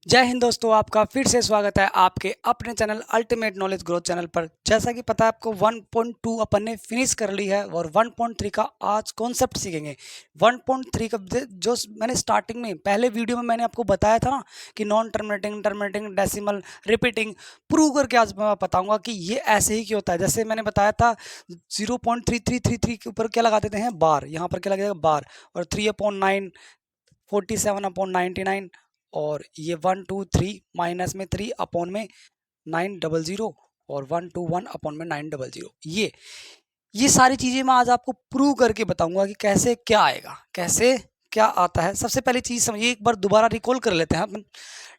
जय हिंद दोस्तों, आपका फिर से स्वागत है आपके अपने channel ultimate knowledge growth channel पर। जैसा कि पता है आपको 1.2 अपन ने फिनिश कर ली है और 1.3 का आज कॉन्सेप्ट सीखेंगे। 1.3 का जो मैंने स्टार्टिंग में पहले वीडियो में मैंने आपको बताया था ना कि non terminating, terminating, decimal, repeating prove करके आज मैं बताऊंगा कि ये ऐसे ही क्यों होता है। जैसे मैंने बताया था 0.3333 के ऊपर क्या लगा देते हैं, बार। यहाँ पर क्या लगेगा, बार। और 3/9, 47/99, और ये 123 माइनस में 3/900 और 121/900। ये सारी चीजें मैं आज आपको प्रूव करके बताऊंगा कि कैसे क्या आएगा, कैसे क्या आता है। सबसे पहली चीज समझिए, एक बार दोबारा रिकॉल कर लेते हैं अपन।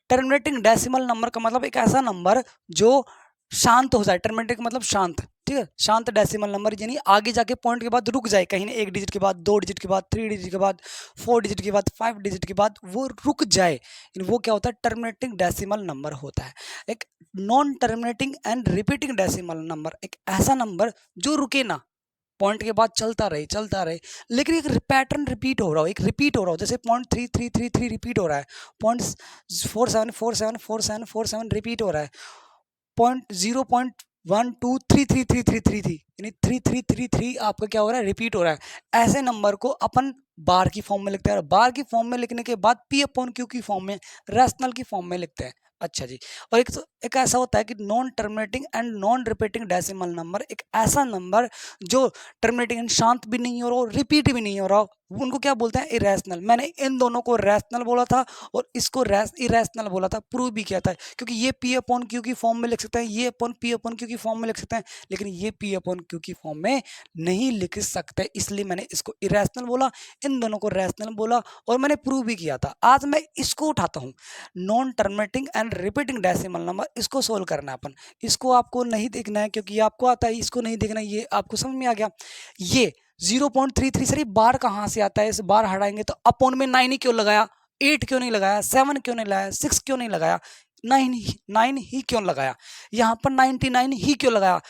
टर्मिनेटिंग डेसिमल नंबर का मतलब एक ऐसा नंबर जो शांत हो जाए। टर्मिनेटिंग मतलब शांत, ठीक है। शांत डेसिमल नंबर यानी आगे जाके पॉइंट के बाद रुक जाए, कहीं ना एक डिजिट के बाद, दो डिजिट के बाद, थ्री डिजिट के बाद, फोर डिजिट के बाद, फाइव डिजिट के बाद वो रुक जाए, वो क्या होता है, टर्मिनेटिंग डेसिमल नंबर होता है। एक non terminating and repeating decimal number एक ऐसा नंबर जो रुके ना, पॉइंट के बाद चलता रहे, लेकिन एक पैटर्न रिपीट हो रहा हो, एक रिपीट हो रहा हो। जैसे 0.3333 रिपीट हो रहा है, 0.47474747 रिपीट हो रहा है, 0.12333333 यानी 3333 आपका क्या हो रहा है, रिपीट हो रहा है। ऐसे नंबर को अपन बार की फॉर्म में लिखते हैं, और बार की फॉर्म में लिखने के बाद पी अपॉन क्यू की फॉर्म में, रैशनल की फॉर्म में लिखते हैं। अच्छा जी। और एक ऐसा होता है कि non terminating and non repeating decimal number, एक ऐसा नंबर जो टर्मिनेटिंग शांत भी नहीं हो रहा हो, रिपीट भी नहीं हो रहा हो, उनको क्या बोलते हैं, इरेशनल। मैंने इन दोनों को रैशनल बोला था और इसको इरेशनल बोला था, प्रूव भी किया था। क्योंकि ये पी अपॉन क्यू की फॉर्म में लिख सकते हैं, ये अपन पी अपॉन क्यू की फॉर्म में लिख सकते हैं, लेकिन ये पी अपॉन क्यू की फॉर्म में नहीं लिख सकते, इसलिए मैंने इसको इरेशनल बोला, इन दोनों को रैशनल बोला, और मैंने प्रूव भी किया था। आज मैं इसको उठाता हूँ, non terminating and repeating decimal number, इसको सोल्व करना है अपन। इसको आपको नहीं देखना है क्योंकि आपको आता है, इसको नहीं देखना है, ये आपको समझ में आ गया। ये 0.33, सर बार कहाँ से आता है, इस बार हटाएंगे तो अपॉन में 9 ही क्यों लगाया, 8 क्यों नहीं लगाया, 7 क्यों नहीं लगाया, 6 क्यों नहीं लगाया, 9 ही क्यों लगाया, यहाँ पर 99 ही क्यों लगाया,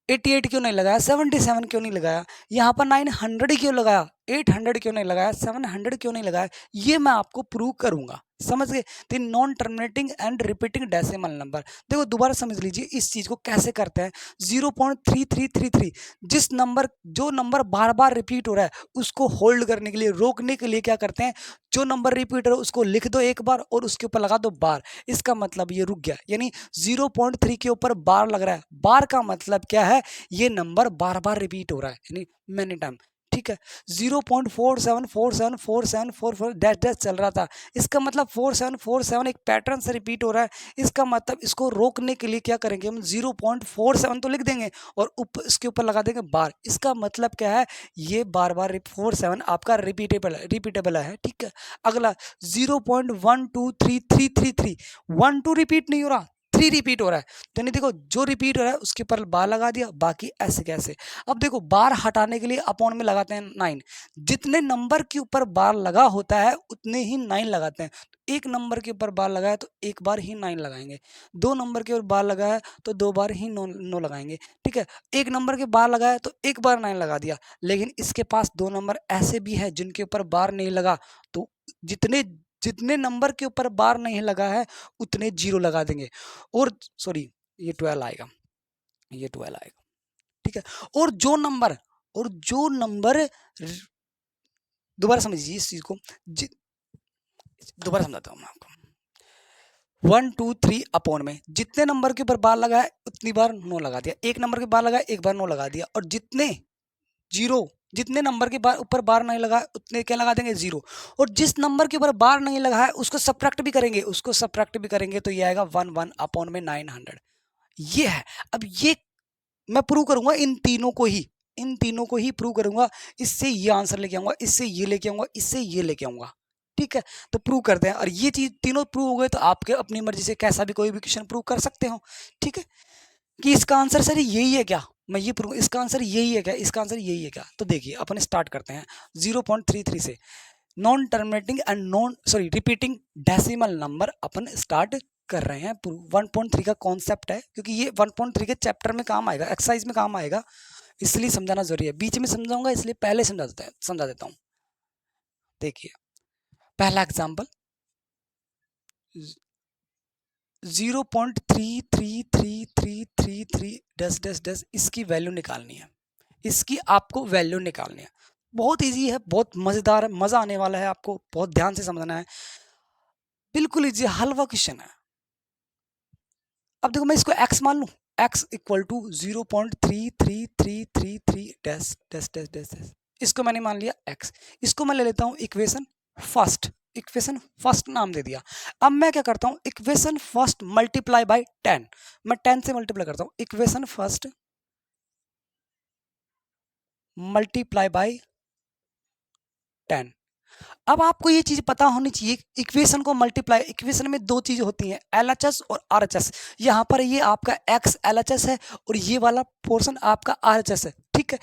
88 क्यों नहीं लगाया, 77 क्यों नहीं लगाया, यहाँ पर 900 क्यों लगाया, 800 क्यों नहीं लगाया, 700 क्यों नहीं लगाया, ये मैं आपको प्रूव करूंगा। समझ गए। तो non terminating and repeating decimal number, देखो दोबारा समझ लीजिए इस चीज को कैसे करते हैं। 0.3333, जिस नंबर जो नंबर बार बार रिपीट हो रहा है उसको होल्ड करने के लिए, रोकने के लिए क्या करते हैं, जो नंबर रिपीट हो रहा है उसको लिख दो एक बार और उसके ऊपर लगा दो बार। इसका मतलब ये रुक गया, यानी 0.3 के ऊपर बार लग रहा है। बार का मतलब क्या है, ये नंबर बार बार रिपीट हो रहा है, यानी मैनी टाइम, ठीक है। 0.47474744 डैश डैश चल रहा था, इसका मतलब 4747 एक पैटर्न से रिपीट हो रहा है। इसका मतलब इसको रोकने के लिए क्या करेंगे, हम 0.47 तो लिख देंगे और इसके ऊपर लगा देंगे बार। इसका मतलब क्या है, ये बार बार 47 आपका रिपीटेबल है, ठीक है। अगला 0.123333, 1 2 रिपीट नहीं हो रहा, 3 रिपीट हो रहा है। तो नहीं, देखो जो रिपीट हो रहा है उसके ऊपर बार लगा दिया, बाकी ऐसे कैसे। अब देखो बार हटाने के लिए अपॉन में लगाते हैं 9, जितने नंबर के ऊपर बार लगा होता है उतने ही 9 लगाते हैं। तो एक नंबर के ऊपर बार लगाया तो एक बार ही 9 लगाएंगे, दो नंबर के ऊपर बार लगाया तो दो बार ही 9 लगाएंगे, ठीक है। एक नंबर के बार लगाया तो एक बार 9 लगा दिया, लेकिन इसके पास दो नंबर ऐसे भी है जिनके ऊपर बार नहीं लगा, तो जितने जितने नंबर के ऊपर बार नहीं लगा है उतने जीरो लगा देंगे। और सॉरी, ये 12 आएगा, ये 12 आएगा, ठीक है। और जो नंबर दोबारा समझिए इस चीज को, दोबारा समझाता हूँ मैं आपको। 1 2 3 अपॉन में जितने नंबर के ऊपर बार लगा है उतनी बार 9 लगा दिया, एक नंबर के बार लगा एक बार 9 लगा दिया, और जितने नंबर के ऊपर बार नहीं लगा उतने क्या लगा देंगे, जीरो। और जिस नंबर के ऊपर बार नहीं लगा है उसको सब्ट्रैक्ट भी करेंगे तो ये आएगा 1 अपॉन में 900। ये है। अब ये मैं प्रूव करूंगा इन तीनों को ही प्रूव करूंगा। इससे ये आंसर लेके आऊंगा, इससे ये लेके आऊंगा, इससे ये लेके आऊंगा, ठीक है। तो प्रूव करते हैं, और ये चीज तीनों प्रूव हो गए तो आपके अपनी मर्जी से कैसा भी कोई भी क्वेश्चन प्रूव कर सकते हो, ठीक है। कि इसका आंसर सर यही है क्या, मैं ये प्रूव, इसका आंसर यही है क्या, इसका आंसर यही है क्या। तो देखिए अपन स्टार्ट करते हैं 0.33 से। Non terminating and repeating decimal number upon start कर रहे हैं। 1.3 का कॉन्सेप्ट है, क्योंकि ये 1.3 के चैप्टर में काम आएगा, एक्सरसाइज में काम आएगा, इसलिए समझाना जरूरी है। बीच में समझाऊंगा इसलिए पहले समझा देता हूँ। देखिए पहला एग्जाम्पल, 0.33333 डैश डैश डैश इसकी वैल्यू निकालनी है, इसकी आपको वैल्यू निकालनी है। बहुत इजी है, बहुत मजेदार है, मजा आने वाला है आपको, बहुत ध्यान से समझना है, बिल्कुल इजी हलवा क्वेश्चन है। अब देखो मैं इसको x मान लूं, x equal to 0.3333 dash dash dash dash dash, इसको मैंने मान लिया x। इसको मैं ले लेता हूं इक्वेशन फर्स्ट, इक्वेशन फर्स्ट नाम दे दिया। अब मैं क्या करता हूं, इक्वेशन फर्स्ट मल्टीप्लाई बाय 10, मैं 10 से मल्टीप्लाई करता हूं, इक्वेशन फर्स्ट मल्टीप्लाई बाय 10। अब आपको ये चीज पता होनी चाहिए, इक्वेशन को मल्टीप्लाई, इक्वेशन में दो चीज होती हैं, एलएचएस और आरएचएस। यहाँ पर ये आपका एक्स एलएचएस है और ये वाला पोर्शन आपका आरएचएस है, ठीक है।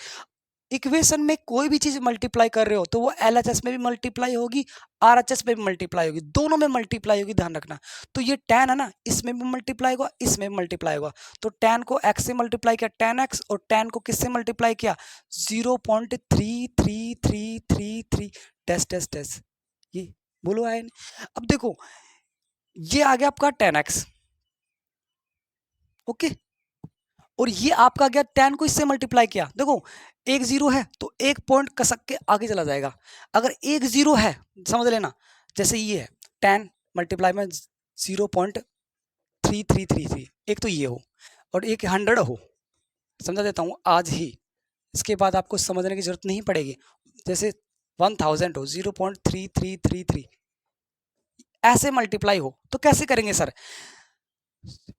इक्वेशन में कोई भी चीज मल्टीप्लाई कर रहे हो तो वो एलएचएस में भी मल्टीप्लाई होगी, आरएचएस में भी मल्टीप्लाई होगी, दोनों में मल्टीप्लाई होगी, ध्यान रखना। तो ये 10 है ना, इसमें भी मल्टीप्लाई होगा, इसमें भी मल्टीप्लाई होगा। तो 10 को x से मल्टीप्लाई किया 10x, और 10 को किससे मल्टीप्लाई किया 0.3333 डैश डैश डैश, ये बोलो आए नहीं। अब देखो ये आ गया आपका 10x, ओके, और ये आपका गया 10 को इससे मल्टीप्लाई किया। देखो एक जीरो है तो एक पॉइंट कसक के आगे चला जाएगा, अगर एक जीरो है समझ लेना, जैसे ये है 10 मल्टीप्लाई में 0.3333, एक तो ये हो और एक 100 हो, समझा देता हूँ आज ही, इसके बाद आपको समझने की जरूरत नहीं पड़ेगी। जैसे 1000 हो, 0.3333 ऐसे मल्टीप्लाई हो तो कैसे करेंगे सर,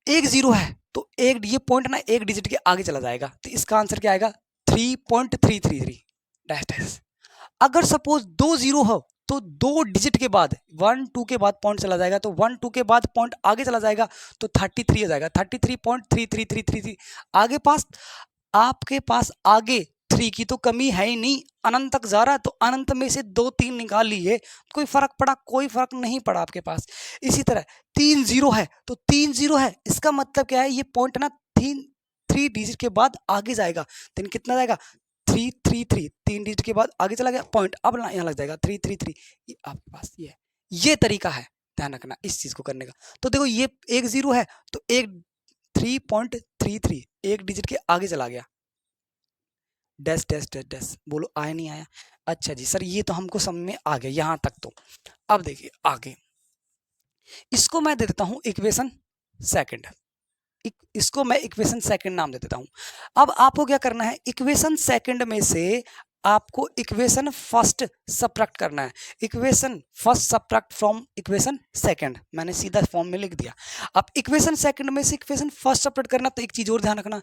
एक जीरो है तो एक ये पॉइंट ना एक डिजिट के आगे चला जाएगा, तो इसका आंसर क्या आएगा 3.333 डैश डैश। अगर सपोज दो जीरो हो तो दो डिजिट के बाद 1 2 के बाद पॉइंट चला जाएगा, तो 1 2 के बाद पॉइंट आगे चला जाएगा तो 33 हो जाएगा, 33.33333 आगे पास, आपके पास आगे 3 की तो कमी है ही नहीं, अनंत तक जा रहा है, तो अनंत में से 2 3 निकाल लिए, कोई फर्क पड़ा, कोई फर्क नहीं पड़ा आपके पास। इसी तरह 3 जीरो है तो 3 जीरो है, इसका मतलब क्या है, ये पॉइंट ना 3 डिजिट के बाद आगे जाएगा, तो कितना जाएगा 333, 3 डिजिट के बाद आगे चला गया पॉइंट, अब यहाँ लग जाएगा 333, ये आपके पास ये तरीका है, ध्यान रखना इस चीज को करने का। तो देखो ये एक जीरो है तो एक 3.33 एक डिजिट के आगे चला गया, डैश डैश डैश डैश, बोलो आया नहीं आया। अच्छा जी सर ये तो हमको समझ में आ गया यहां तक। तो अब देखिए आगे, इसको मैं दे देता हूं इक्वेशन सेकंड, इसको मैं इक्वेशन सेकंड नाम दे देता हूं। अब आपको क्या करना है, इक्वेशन सेकंड में से आपको इक्वेशन फर्स्ट सबट्रैक्ट करना है, equation first subtract from equation second, मैंने सीधा फॉर्म में लिख दिया। अब इक्वेशन सेकंड में से इक्वेशन फर्स्ट सबट्रैक्ट करना, तो एक चीज और ध्यान रखना,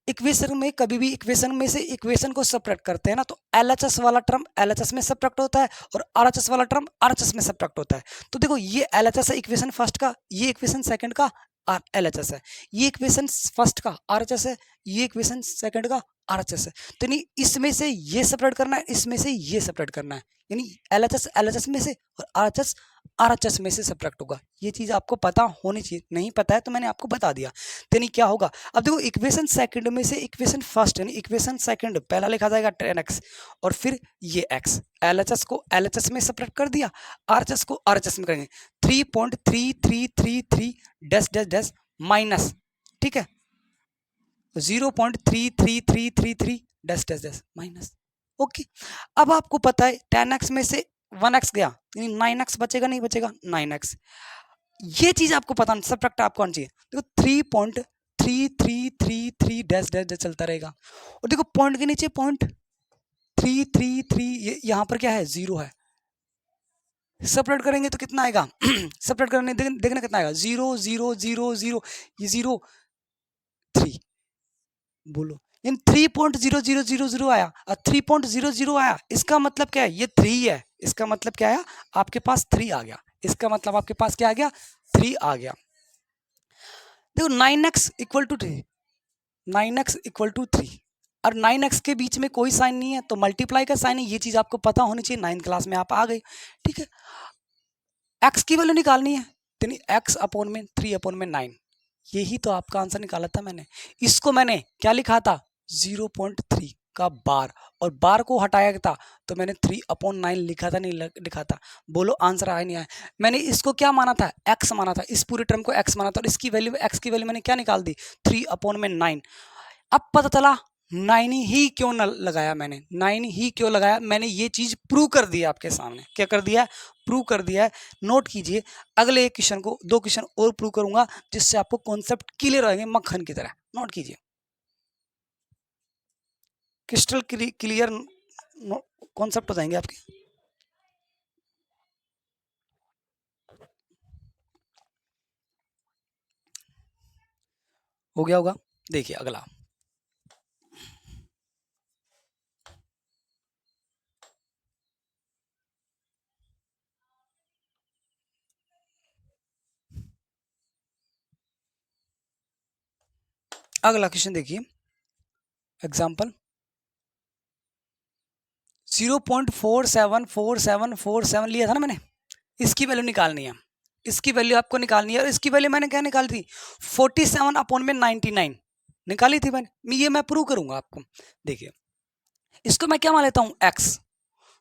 इक्वेशन में कभी भी इक्वेशन में से इक्वेशन को सबट्रैक्ट करते हैं ना, तो एलएचएस वाला टर्म एलएचएस में सबट्रैक्ट होता है और आरएचएस वाला टर्म आरएचएस में सबट्रैक्ट होता है। तो देखो ये एलएचएस है इक्वेशन फर्स्ट का, ये इक्वेशन सेकंड का एलएचएस है, ये इक्वेशन फर्स्ट का आरएचएस है, ये इक्वेशन सेकंड का आरएचएस है। तो यानी इसमें से ये सेपरेट करना है, इसमें से ये सेपरेट करना है, यानी एलएचएस एलएचएस में से और आरएचएस आरएचएस में से सब्ट्रैक्ट होगा। ये चीज आपको पता होनी चाहिए, नहीं पता है तो मैंने आपको बता दिया। तो यानी क्या होगा, अब देखो इक्वेशन सेकंड में से इक्वेशन फर्स्ट यानी इक्वेशन सेकंड पहला लिखा जाएगा 10x और फिर ये x, एलएचएस को एलएचएस में सब्ट्रैक्ट कर दिया, आरएचएस को आरएचएस में करेंगे 3.3333 डैश डैश डैश माइनस, ठीक है 0.33333 dash dash dash minus, okay. अब आपको पता है 10x में से 1x गया, यानी 9x बचेगा, नहीं बचेगा 9x, ये चीज आपको पता नहीं, सब्ट्रैक्ट आपको आना चाहिए। देखो 3.3333 डैश डैश डैश चलता रहेगा, और देखो पॉइंट के नीचे पॉइंट 333, यहाँ पर क्या है जीरो है, सेपरेट करेंगे तो कितना आएगा सेपरेट करने देखना कितना आएगा 0 0 0 0, ये 0 3, बोलो इन 3.0000 आया, 3.00 आया, इसका मतलब क्या है, ये 3 है, इसका मतलब क्या है आपके पास 3 आ गया, इसका मतलब आपके पास क्या आ गया 3 आ गया। देखो 9x equal to 3, 9x equal to 3 और 9x के बीच में कोई साइन नहीं है तो मल्टीप्लाई का साइन है, ये चीज आपको पता होनी चाहिए, 9th क्लास में आप आ गए, ठीक है। x की वैल्यू निकालनी है, तो x अपॉन में 3 अपॉन में 9, यही तो आपका आंसर निकाला था मैंने, इसको मैंने क्या लिखा था 0.3, का बार, और बार को हटाया था तो मैंने 3/9 लिखा था, नहीं लिखा था? बोलो आंसर आया नहीं आया? मैंने इसको क्या माना था? x माना था, इस पूरे टर्म को x माना था, और इसकी वैल्यू x की वैल्यू मैंने क्या निकाल दी? 3/9। अब पता चला 9 ही क्यों लगाया मैंने, 9 ही क्यों लगाया मैंने, ये चीज प्रूव कर दी आपके सामने। क्या कर दिया? प्रूव कर दिया है। नोट कीजिए, अगले एक क्वेश्चन को, 2 क्वेश्चन और प्रूव करूंगा जिससे आपको कॉन्सेप्ट क्लियर रहेंगे मक्खन की तरह। नोट कीजिए, क्रिस्टल क्लियर कॉन्सेप्ट हो जाएंगे आपके। हो गया होगा? देखिए अगला, अगला क्वेश्चन देखिए, एग्जाम्पल 0.474747 लिया था ना मैंने, इसकी वैल्यू निकालनी है, इसकी वैल्यू आपको निकालनी है, और इसकी वैल्यू मैंने क्या निकाली थी? 47/99 निकाली थी मैंने, ये मैं प्रूव करूंगा आपको। देखिए इसको मैं क्या मान लेता हूँ? x,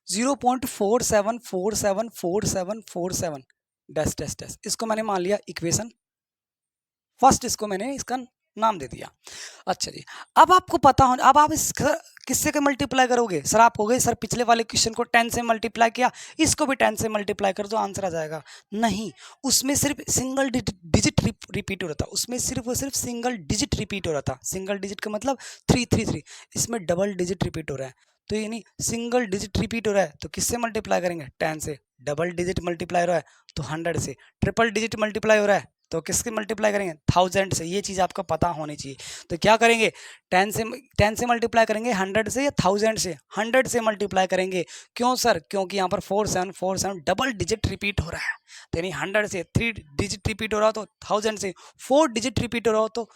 0.47474747 डैश डैश डैश, इसको मैंने मान लिया इक्वेशन फर्स्ट, इसको मैंने इसका नाम दे दिया। अच्छा जी, अब आपको पता हो, अब आप इस किससे के मल्टीप्लाई करोगे? सर आप हो गए सर पिछले वाले क्वेश्चन को 10 से मल्टीप्लाई किया, इसको भी 10 से मल्टीप्लाई कर दो आंसर आ जाएगा। नहीं, उसमें सिर्फ सिंगल डिजिट रिपीट हो रहा था, उसमें सिर्फ और सिर्फ सिंगल डिजिट रिपीट हो रहा था। सिंगल डिजिट का मतलब 333, इसमें डबल डिजिट रिपीट हो रहा है, तो यानी सिंगल डिजिट रिपीट हो रहा है तो किससे मल्टीप्लाई करेंगे? 10 से। डबल डिजिट मल्टीप्लाई हो रहा है तो 100 से। ट्रिपल डिजिट मल्टीप्लाई हो रहा है तो किसके मल्टीप्लाई करेंगे? 1000 से। ये चीज़ आपको पता होनी चाहिए। तो क्या करेंगे? 10 से मल्टीप्लाई करेंगे 100 से या 1000 से? 100 से मल्टीप्लाई करेंगे। क्यों सर? क्योंकि यहाँ पर 4747 डबल डिजिट रिपीट हो रहा है, तो यानी 100 से 3 डिजिट रिपीट हो रहा हो तो 1000 से, 4 डिजिट रिपीट हो रहा हो तो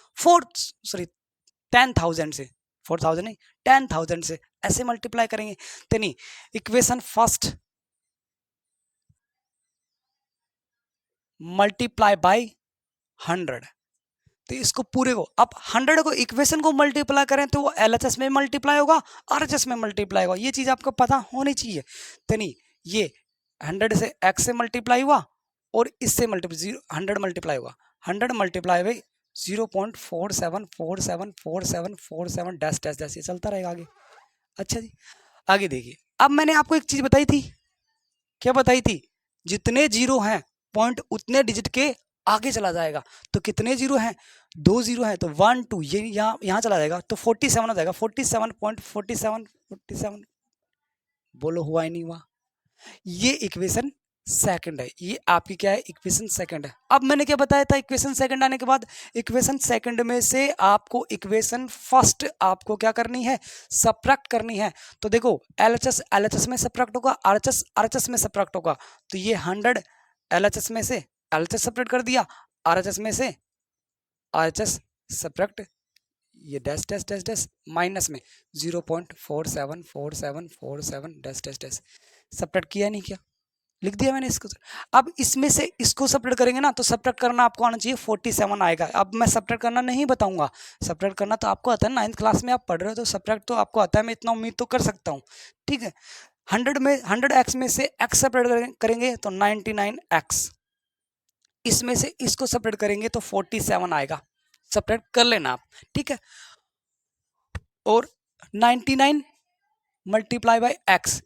10,000 से, 4000 नहीं 10,000 से ऐसे मल्टीप्लाई करेंगे। तो नहीं, इक्वेशन फर्स्ट मल्टीप्लाई बाय 100, तो इसको पूरे को, अब 100 को इक्वेशन को मल्टीप्लाई करें तो वो एलएचएस में मल्टीप्लाई होगा, आरएचएस में मल्टीप्लाई होगा, ये चीज आपको पता होनी चाहिए। तो नहीं, ये 100 से x से मल्टीप्लाई हुआ और इससे मल्टीप्लाई 100 मल्टीप्लाई हुआ, 100 multiply by 0.47474747 dash dash dash, ये चलता रहेगा आगे। अच्छा जी, आगे देखिए, अब मैंने आपको एक चीज बताई थी, क्या बताई थी? जितने जीरो हैं पॉइंट उतने डिजिट के आगे चला जाएगा। तो कितने जीरो हैं? 2 जीरो हैं, तो 1 2 ये यहाँ चला जाएगा तो 47 हो जाएगा। 47.47 बोलो हुआ ही नहीं हुआ? ये इक्वेशन सेकंड है, ये आपकी क्या है? इक्वेशन सेकंड है। अब मैंने क्या बताया था? इक्वेशन सेकंड आने के बाद इक्वेशन सेकंड में से आपको इक्वेशन फर्स्ट आपको क्या करनी है? सब्ट्रैक्ट करनी है। तो देखो एलएचएस एलएचएस में सब्ट्रैक्ट होगा, आरएचएस आरएचएस में सब्ट्रैक्ट होगा, तो ये 100 एलएचएस में से एलएचएस सब्ट्रैक्ट कर दिया, आरएचएस में से आरएचएस सब्ट्रैक्ट, ये dash dash dash dash minus में 0.474747 डैश डैश डैश सब्ट्रैक्ट किया नहीं, क्या लिख दिया मैंने इसको। अब इसमें से इसको सब्ट्रैक्ट करेंगे ना, तो सब्ट्रैक्ट करना आपको आना चाहिए 47 आएगा। अब मैं सब्ट्रैक्ट करना नहीं बताऊंगा, सब्ट्रैक्ट करना तो आपको आता है, 9th क्लास में आप पढ़ रहे हो तो सब्ट्रैक्ट तो आपको आता है, मैं इतना उम्मीद तो कर सकता हूँ। ठीक है, 100x में से x सब्ट्रैक्ट करेंगे तो 99x, इसमें से इसको सब्ट्रैक्ट करेंगे तो 47 आएगा, सब्ट्रैक्ट कर लेना आप। ठीक है, और 99 multiply by x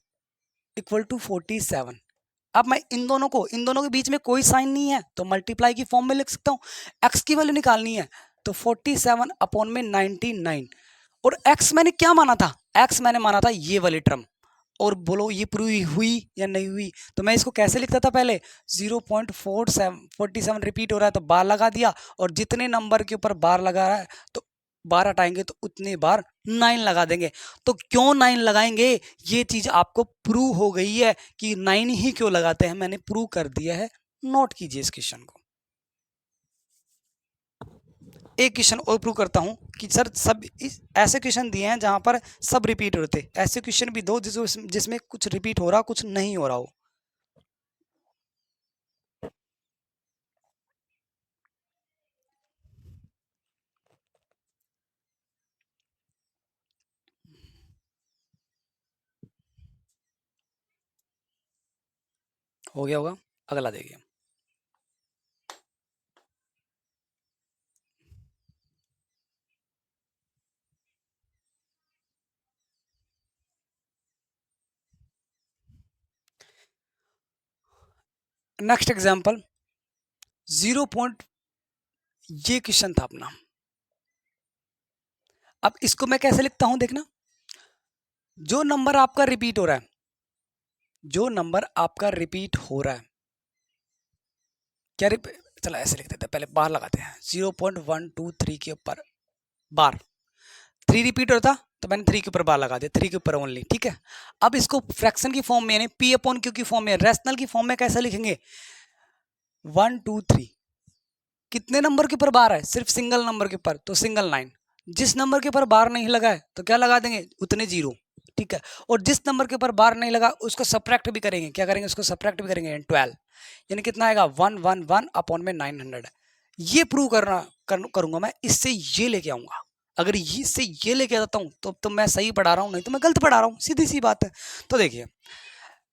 equal to 47। अब मैं इन दोनों के बीच में कोई साइन नहीं है तो मल्टीप्लाई की फॉर्म में लिख सकता हूँ। x की वैल्यू निकालनी है तो 47 अपॉन में 99, और x मैंने क्या माना था? x मैंने माना था ये वाली टर्म, और बोलो ये प्रूव हुई या नहीं हुई? तो मैं इसको कैसे लिखता था पहले? 0.47 रिपीट हो रहा है तो बार लगा दिया, और जितने नंबर के ऊपर बार लगा रहा है तो बार हटाएंगे तो उतने बार 9 लगा देंगे। तो क्यों 9 लगाएंगे? ये चीज आपको प्रूव हो गई है कि 9 ही क्यों लगाते हैं, मैंने प्रूव कर दिया है। नोट कीजिए इस क्वेश्चन को। एक क्वेश्चन और प्रूव करता हूं कि सर सब ऐसे क्वेश्चन दिए हैं जहां पर सब रिपीट होते, ऐसे क्वेश्चन भी दो जिसमें कुछ रिपीट हो रहा कुछ नहीं हो रहा हो। हो गया होगा। अगला देखिए, नेक्स्ट एग्जांपल 0 ये क्वेश्चन था अपना। अब इसको मैं कैसे लिखता हूं देखना, जो नंबर आपका रिपीट हो रहा है, जो नंबर आपका रिपीट हो रहा है, क्या चलो ऐसे लिख देते हैं, पहले बार लगाते हैं। 0.123 के ऊपर बार, 3 रिपीट होता तो मैंने 3 के ऊपर बार लगा दिया, 3 के ऊपर ओनली, ठीक है। अब इसको फ्रैक्शन की फॉर्म में यानी P अपॉन Q की फॉर्म में, रेशनल की फॉर्म में कैसे लिखेंगे, 1 2 3 कितने नंबर के ऊपर बार है, सिर्फ सिंगल नंबर के ऊपर, तो सिंगल लाइन। जिस नंबर के ऊपर बार नहीं लगा है तो क्या लगा देंगे, उतने जीरो, ठीक है। और जिस नंबर के ऊपर बार नहीं लगा उसको सब्ट्रैक्ट भी करेंगे, क्या करेंगे, उसको सब्ट्रैक्ट भी करेंगे, 12, यानी कितना आएगा, 111 अपॉन में 900। ये प्रूव करूंगा मैं, इससे ये लेके आऊंगा। अगर इससे ये लेके आता हूं तो मैं सही पढ़ा रहा हूं, नहीं तो मैं गलत पढ़ा रहा हूं, सीधी सी बात है। तो देखिए,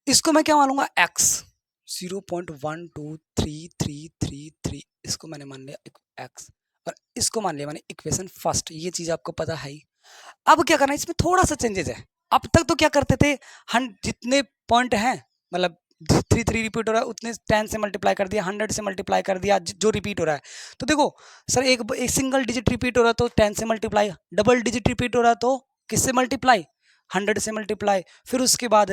इसको मैं क्या मानूंगा, x 0.12333, इसको मैंने मान लिया x, और इसको मान लिया मैंने इक्वेशन फर्स्ट। ये चीज आपको पता है ही। अब क्या करना है, इसमें थोड़ा सा चेंजेस है। अब तक तो क्या करते थे, हम जितने पॉइंट हैं, मतलब 3 रिपीट हो रहा है उतने 10 से मल्टीप्लाई कर दिया, 100 से मल्टीप्लाई कर दिया, जो रिपीट हो रहा है। तो देखो सर, एक सिंगल डिजिट रिपीट हो रहा है तो 10 से मल्टीप्लाई, डबल डिजिट रिपीट हो रहा है तो किससे मल्टीप्लाई, 100 से मल्टीप्लाई, फिर उसके बाद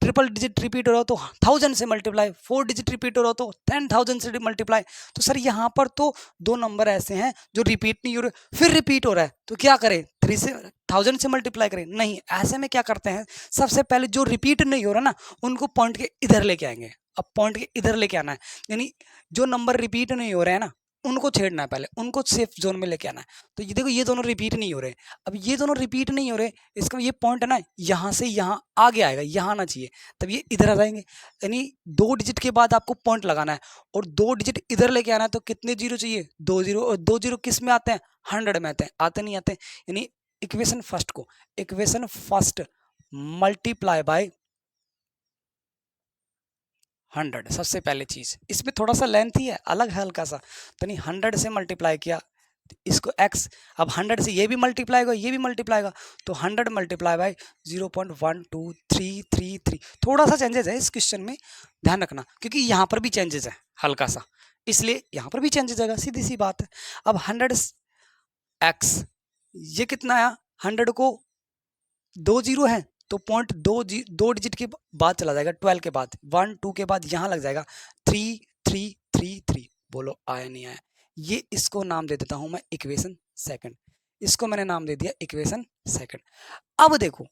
ट्रिपल डिजिट रिपीट हो रहा हो तो 1000 से मल्टीप्लाई, 4 डिजिट रिपीट हो रहा हो तो 10,000 से मल्टीप्लाई। तो सर यहाँ पर तो दो नंबर ऐसे हैं जो रिपीट नहीं हो रहे, फिर रिपीट हो रहा है, तो क्या करें, 3 से 1000 से मल्टीप्लाई करें, नहीं। ऐसे में क्या करते हैं, सबसे पहले जो रिपीट नहीं हो रहा ना, उनको पॉइंट के इधर लेके आएंगे। अब पॉइंट के इधर लेके आना है, यानी जो नंबर रिपीट नहीं हो रहे हैं ना, उनको छेड़ना है, पहले उनको सेफ जोन में लेके आना है। तो ये देखो, ये दोनों रिपीट नहीं हो रहे। अब ये दोनों रिपीट नहीं हो रहे, इसका ये पॉइंट है ना, यहाँ से यहाँ आगे आएगा, यहाँ आना चाहिए, तब ये इधर आ जाएंगे। यानी 2 डिजिट के बाद आपको पॉइंट लगाना है, और 2 डिजिट इधर लेके आना है, तो कितने जीरो चाहिए, 2 जीरो, और 2 जीरो किस में आते हैं, 100 में आते हैं, आते नहीं आते। यानी इक्वेशन फर्स्ट मल्टीप्लाई बाय 100, सबसे पहले चीज। इसमें थोड़ा सा लेंथ ही है, अलग है हल्का सा, तो नहीं 100 से मल्टीप्लाई किया इसको x, अब 100 से ये भी मल्टीप्लाई होगा, ये भी मल्टीप्लाई होगा, तो 100 मल्टीप्लाई बाय 0.12333। थोड़ा सा चेंजेस है इस क्वेश्चन में, ध्यान रखना, क्योंकि यहाँ पर भी चेंजेस है हल्का सा, इसलिए यहाँ पर भी चेंजेस आएगा, सीधी सी बात है। अब 100x, ये कितना आया, 100 को 2 जीरो है तो पॉइंट 2 डिजिट के बाद चला जाएगा, 12 के बाद, 1 2 के बाद यहाँ लग जाएगा 3333। बोलो आया नहीं आया। ये इसको नाम दे देता हूं मैं इक्वेशन सेकंड, इसको मैंने नाम दे दिया इक्वेशन सेकंड। अब देखो,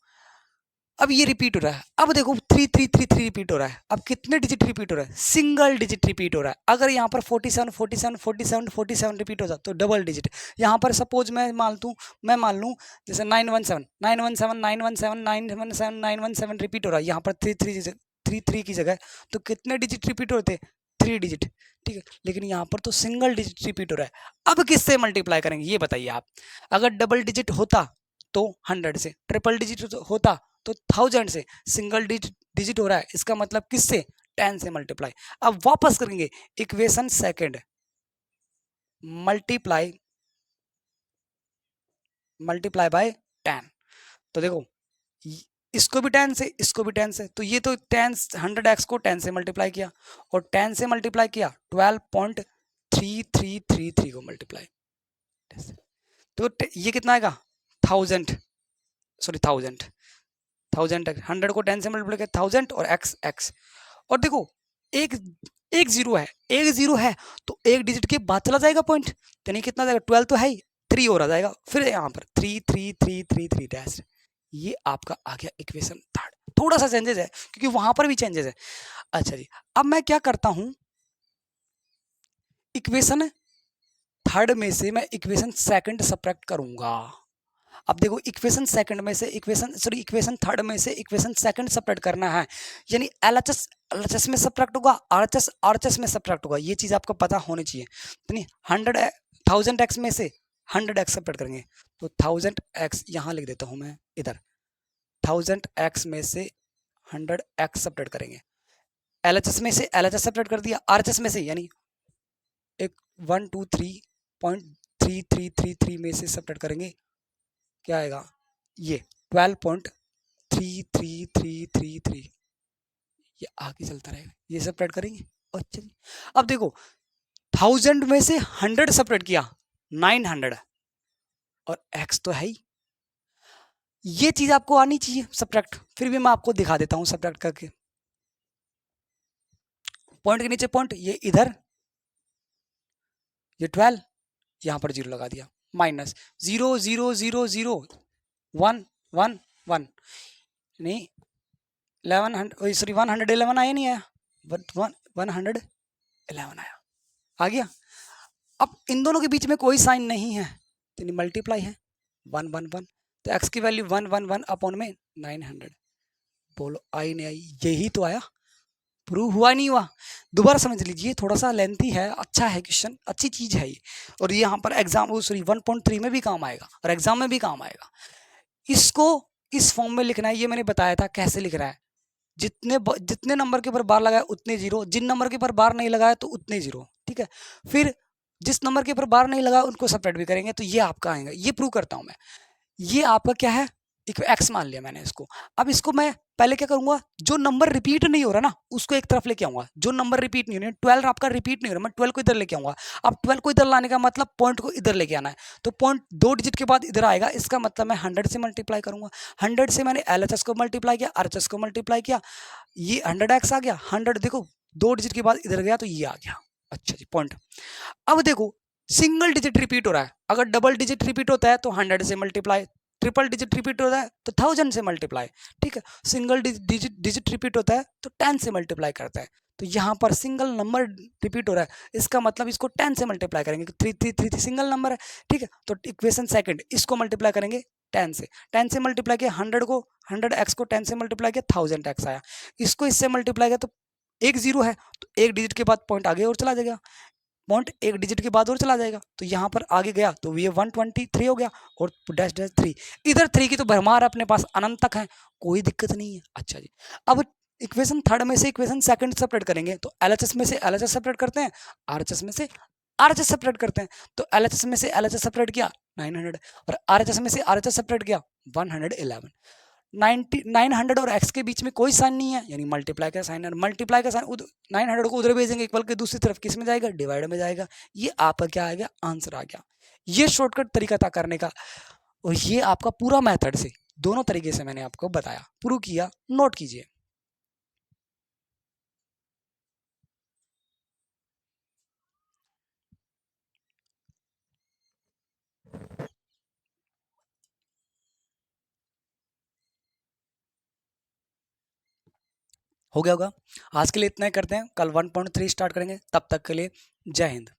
अब ये रिपीट हो रहा है, अब देखो 3333 रिपीट हो रहा है, अब कितने डिजिट रिपीट हो रहा है, सिंगल डिजिट रिपीट हो रहा है। अगर यहाँ पर 47 रिपीट होता तो डबल डिजिट। यहाँ पर सपोज मैं मान लूँ जैसे 917 रिपीट हो रहा है, यहाँ पर 3 की जगह, तो कितने डिजिट रिपीट होते, 3 डिजिट, ठीक है। लेकिन यहाँ पर तो सिंगल डिजिट रिपीट हो रहा है। अब किससे मल्टीप्लाई करेंगे ये बताइए आप। अगर डबल डिजिट होता तो 100 से, ट्रिपल डिजिट होता तो 1000 से, सिंगल डिजिट हो रहा है, इसका मतलब किससे, 10 से मल्टीप्लाई। अब वापस करेंगे इक्वेशन सेकंड मल्टीप्लाई बाय 10। तो देखो इसको भी 10 से, इसको भी 10 से, तो ये तो 10 100x को 10 से मल्टीप्लाई किया, और 10 से मल्टीप्लाई किया 12.3333 को मल्टीप्लाई, तो ये कितना आएगा, 1000 100 को 10 से मल्टीप्लाई किया 1000, और x, और देखो एक एक जीरो है तो एक डिजिट के बाद चला जाएगा पॉइंट, तो नहीं कितना जाएगा, 12 तो है ही, 3 और आ जाएगा, फिर यहाँ पर 33333 डैश। ये आपका आ गया इक्वेशन थर्ड। थोड़ा सा चेंजेस है क्योंकि वहां पर भी चेंजेस है। अच्छा जी, अब मैं क्या करता हूं, इक्वेशन थर्ड में से मैं इक्वेशन सेकंड सब्ट्रैक्ट करूंगा। अब देखो इक्वेशन थर्ड में से इक्वेशन सेकंड सब्ट्रैक्ट करना है, यानी एलएचएस में सब्ट्रैक्ट होगा, आरएचएस में सब्ट्रैक्ट होगा, ये चीज आपको पता होनी चाहिए। तो नहीं 1000x में से 100x सब्ट्रैक्ट करेंगे, तो 1000x यहाँ लिख देता हूं मैं इधर, 1000x में से 100x सब्ट्रैक्ट करेंगे, LHS में से LHS सेपरेट कर दिया, RHS में से यानी एक 123.3333 में से सेपरेट करेंगे, क्या आएगा ये 12.33333, ये आगे चलता रहेगा, ये सेपरेट करेंगे। अच्छा जी, अब देखो 1000 में से 100 सेपरेट किया 900, और x तो है ही, ये चीज आपको आनी चाहिए सब्ट्रैक्ट, फिर भी मैं आपको दिखा देता हूं सब्ट्रैक्ट करके। पॉइंट के नीचे पॉइंट, ये इधर, ये 12, यहां पर 0 लगा दिया, माइनस 0 0 0 0 1 1 1, नहीं 1100 सॉरी 111 आया, नहीं आया, 111 आया, आ गया। अब इन दोनों के बीच में कोई साइन नहीं है, तो मल्टीप्लाई है 1 1 1, तो x की वैल्यू 1 1 1 अपॉन में 900, बोलो आई नहीं आई, यही तो आया, प्रूव हुआ नहीं हुआ। दोबारा समझ लीजिए, थोड़ा सा लेंथी है, अच्छा है क्वेश्चन, अच्छी चीज है ये, और ये यहाँ पर एग्जाम सॉरी 1.3 में भी काम आएगा और एग्जाम में भी काम आएगा। इसको इस फॉर्म में लिखना है, ये मैंने बताया था कैसे लिख रहा है, जितने नंबर के ऊपर बार लगाए उतने जीरो, जिन नंबर के ऊपर बार नहीं लगाया तो उतने जीरो, ठीक है। फिर जिस नंबर के ऊपर बार नहीं लगा उनको सेपरेट भी करेंगे, तो ये आपका आएगा, ये प्रूव करता हूं मैं। ये आपका क्या है, एक्स मान लिया मैंने इसको। अब इसको मैं पहले क्या करूंगा, जो नंबर रिपीट नहीं हो रहा ना उसको एक तरफ लेके आऊंगा, जो नंबर रिपीट नहीं हो रहा, 12 आपका रिपीट नहीं हो रहा, मैं 12 को इधर लेके आऊंगा। अब 12 को इधर लाने का मतलब पॉइंट को इधर लेके आना है, तो पॉइंट 2 डिजिट के बाद इधर आएगा, इसका मतलब मैं 100 से मल्टीप्लाई करूंगा। 100 से मैंने LHS को मल्टीप्लाई किया, RHS को मल्टीप्लाई किया, ये 100x आ गया, 100 देखो 2 डिजिट के बाद इधर गया तो ये आ गया। अच्छा जी, पॉइंट। अब देखो सिंगल डिजिट रिपीट हो रहा है, अगर डबल डिजिट रिपीट होता है तो 100 से मल्टीप्लाई, ट्रिपल डिजिट रिपीट होता है तो 1000 से मल्टीप्लाई, ठीक है। सिंगल डिजिट रिपीट होता है तो 10 से मल्टीप्लाई करता है, तो यहाँ पर सिंगल नंबर रिपीट हो रहा है, इसका मतलब इसको 10 से मल्टीप्लाई करेंगे, 3 सिंगल नंबर है, ठीक है। तो इक्वेशन सेकंड, इसको मल्टीप्लाई करेंगे 10 से, 10 से मल्टीप्लाई किया 100 को, 100x को 10 से मल्टीप्लाई किया 1000x आया, इसको इससे मल्टीप्लाई किया तो एक जीरो है, तो एक डिजिट के बाद पॉइंट आगे और चला जाएगा, पॉइंट एक डिजिट के बाद और चला जाएगा, तो यहाँ पर आगे गया तो ये 123 हो गया, और डैश डैश 3, इधर 3 की तो भरमार अपने पास अनंत तक है, कोई दिक्कत नहीं है। अच्छा जी, अब इक्वेशन थर्ड में से इक्वेशन सेकंड सेपरेट करेंगे, तो LHS में से LHS सेपरेट करते हैं, RHS में से RHS सेपरेट करते हैं, तो LHS में से LHS सेपरेट किया 900, और RHS में से RHS सेपरेट किया 111, 900 और x के बीच में कोई साइन नहीं है, यानी मल्टीप्लाई का साइन है, मल्टीप्लाई का साइन 900 को उधर भेजेंगे, इक्वल के दूसरी तरफ किस में जाएगा, डिवाइड में जाएगा, ये आपका क्या आ गया, आंसर आ गया। ये शॉर्टकट तरीका था करने का, और ये आपका पूरा मेथड से दोनों तरीके से मैंने आपको बताया, प्रूव किया, नोट कीजिए। हो गया होगा, आज के लिए इतना ही करते हैं, कल 1.3 स्टार्ट करेंगे, तब तक के लिए जय हिंद।